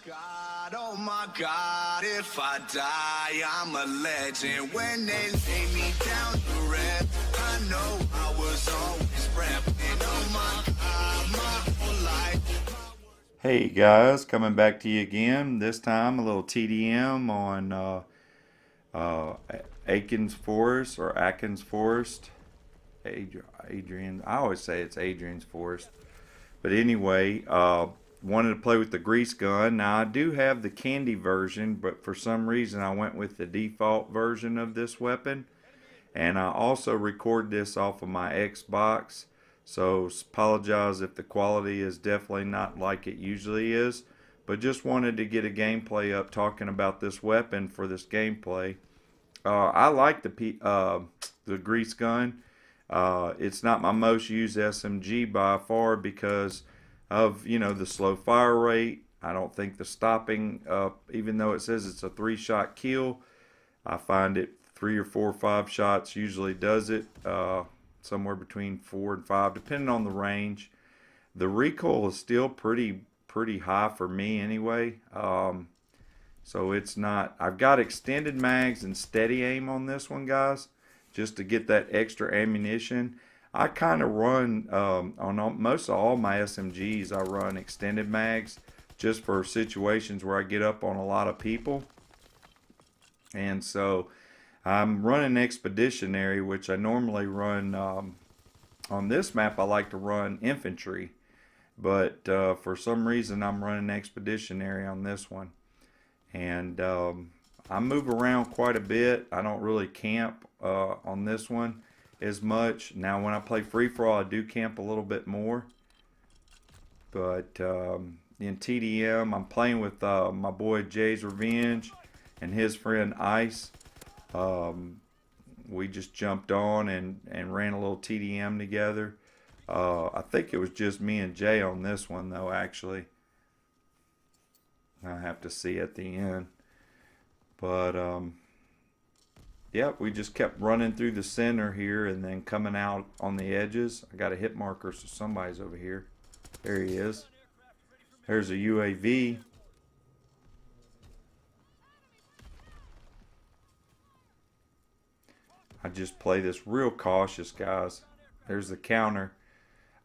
God, oh my God, if I die, I'm a legend. When they lay me down to rest, I know I was always repping. Oh my God, my whole life. Hey guys, coming back to you again. This time a little TDM on uh, Aikens Forest or Atkins Forest. Adrian, I always say it's Adrian's Forest. But anyway, wanted to play with the Grease gun. Now I do have the candy version, but for some reason I went with the default version of this weapon. And I also record this off of my Xbox. So apologize if the quality is definitely not like it usually is. But just wanted to get a gameplay up talking about this weapon for this gameplay. I like the Grease gun. It's not my most used SMG by far because of the slow fire rate. I don't think the stopping, even though it says it's a 3-shot kill, I find it 3 or 4 or 5 shots usually does it. Somewhere between 4 and 5, depending on the range. The recoil is still pretty high for me anyway. So it's not. I've got extended mags and steady aim on this one, guys, just to get that extra ammunition. I kind of run on most of all my SMGs. I run extended mags just for situations where I get up on a lot of people, and so I'm running expeditionary, which I normally run on this map. I like to run infantry, but for some reason I'm running expeditionary on this one. And I move around quite a bit. I don't really camp on this one as much. Now when I play free-for-all, I do camp a little bit more. But in TDM, I'm playing with my boy Jay's Revenge and his friend Ice. We just jumped on and ran a little TDM together. I think it was just me and Jay on this one though, actually. I have to see at the end. But yeah, we just kept running through the center here and then coming out on the edges. I got a hit marker, so somebody's over here. There he is. There's a UAV. I just play this real cautious, guys. There's the counter.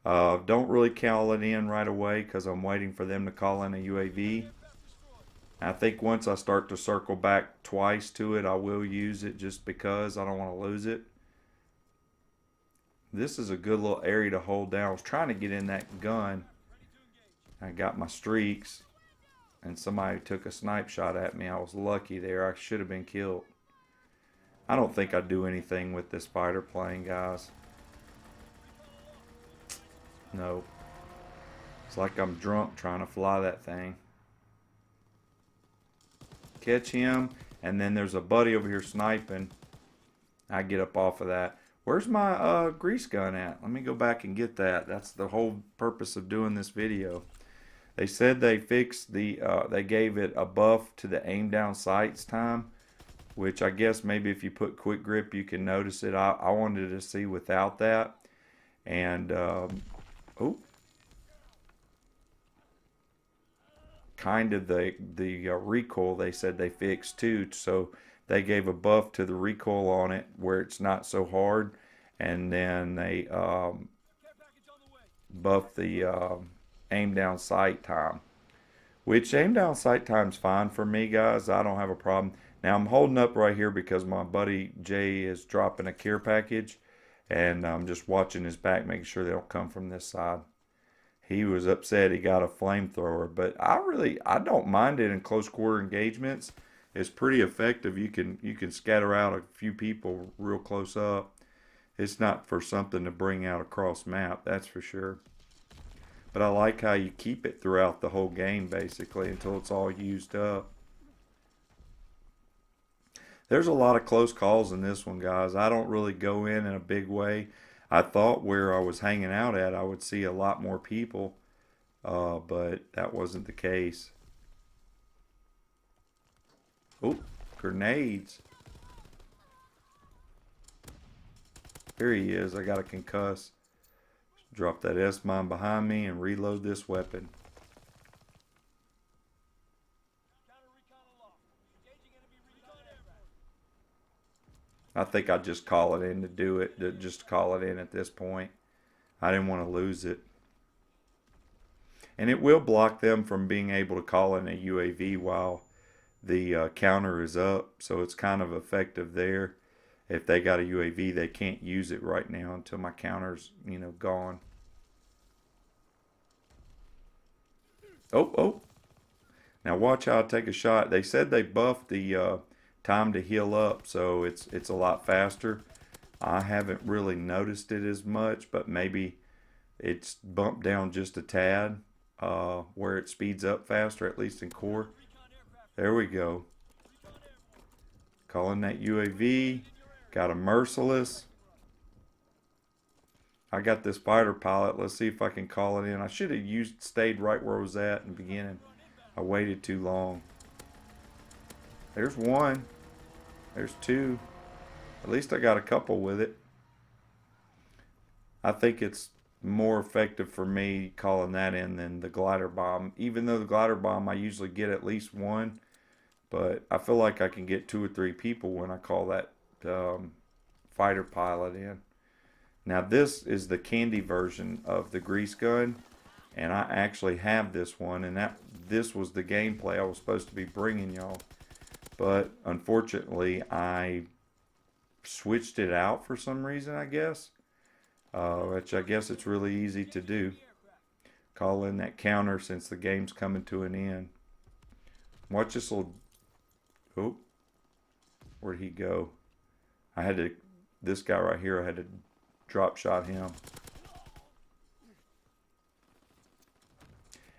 Don't really call it in right away because I'm waiting for them to call in a UAV. I think once I start to circle back twice to it, I will use it just because I don't want to lose it. This is a good little area to hold down. I was trying to get in that gun. I got my streaks, and somebody took a snipe shot at me. I was lucky there. I should have been killed. I don't think I'd do anything with this fighter plane, guys. No. It's like I'm drunk trying to fly that thing. Catch him, and then there's a buddy over here sniping. I get up off of that. Where's my grease gun at? Let me go back and get that. That's the whole purpose of doing this video. They said they fixed the, they gave it a buff to the aim down sights time, which I guess maybe if you put quick grip you can notice it. I wanted to see without that. And oh, kind of the recoil they said they fixed too, so they gave a buff to the recoil on it where it's not so hard, and then they buffed the aim down sight time, which aim down sight time's fine for me, guys. I don't have a problem. Now I'm holding up right here because my buddy Jay is dropping a care package, and I'm just watching his back, making sure they don't come from this side. He was upset he got a flamethrower, but I don't mind it in close quarter engagements. It's pretty effective. You can scatter out a few people real close up. It's not for something to bring out across map, that's for sure. But I like how you keep it throughout the whole game basically until it's all used up. There's a lot of close calls in this one, guys. I don't really go in a big way. I thought where I was hanging out at I would see a lot more people, but that wasn't the case. Oh, grenades. Here he is. I got a concuss. Drop that S-mine behind me and reload this weapon. I think I'd just call it in to do it, to just call it in at this point. I didn't want to lose it. And it will block them from being able to call in a UAV while the counter is up, so it's kind of effective there. If they got a UAV, they can't use it right now until my counter's, you know, gone. Oh. Now watch how I take a shot. They said they buffed the time to heal up, so it's a lot faster. I haven't really noticed it as much, but maybe it's bumped down just a tad, where it speeds up faster, at least in core. There we go. Calling that UAV. Got a merciless. I got this fighter pilot. Let's see if I can call it in. I should have stayed right where I was at in the beginning. I waited too long. There's one. There's two. At least I got a couple with it. I think it's more effective for me calling that in than the glider bomb. Even though the glider bomb I usually get at least one. But I feel like I can get 2 or 3 people when I call that fighter pilot in. Now this is the candy version of the Grease gun, and I actually have this one, and this was the gameplay I was supposed to be bringing y'all, but unfortunately I switched it out for some reason, I guess, which I guess it's really easy to do. Call in that counter since the game's coming to an end. Watch this little. Oh, where'd he go? I had to, this guy right here, I had to drop shot him.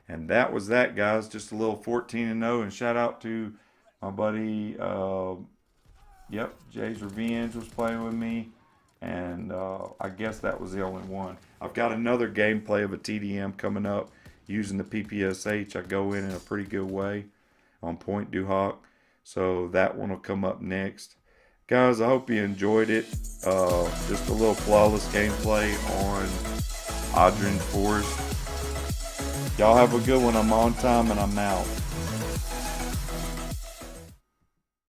And that was that, guys. Just a little 14-0, and shout out to my buddy, Jay's Revenge was playing with me, and I guess that was the only one. I've got another gameplay of a TDM coming up using the PPSH. I go in a pretty good way on Point Du Hoc, so that one will come up next. Guys, I hope you enjoyed it. Just a little flawless gameplay on Adrian Forest. Y'all have a good one. I'm on time and I'm out.